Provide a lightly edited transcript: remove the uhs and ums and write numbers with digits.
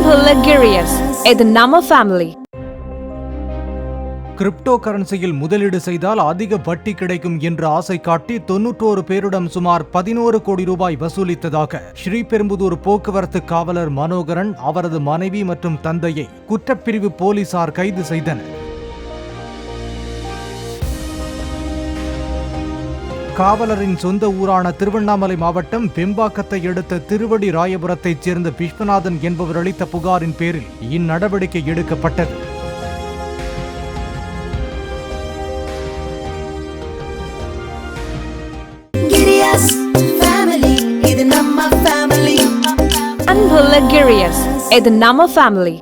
அன்புள்ள கிரியஸ், இது நம்ம ஃபேமிலி. கிரிப்டோ கரன்சியில் முதலீடு செய்தால் அதிக வட்டி கிடைக்கும் என்ற ஆசை காட்டி 91 பேரிடம் சுமார் 11 கோடி ரூபாய் வசூலித்ததாக ஸ்ரீபெரும்புதூர் போக்குவரத்து காவலர் மனோகரன், அவரது மனைவி மற்றும் தந்தையை குற்றப்பிரிவு போலீசார் கைது செய்தனர். காவலரின் சொந்த ஊரான திருவண்ணாமலை மாவட்டம் வெம்பாக்கத்தை அடுத்த திருவடி ராயபுரத்தைச் சேர்ந்த விஸ்வநாதன் என்பவர் அளித்த புகாரின் பேரில் இந்நடவடிக்கை எடுக்கப்பட்டது. அன்புள்ள கிரியஸ், இது நம்ம ஃபேமிலி.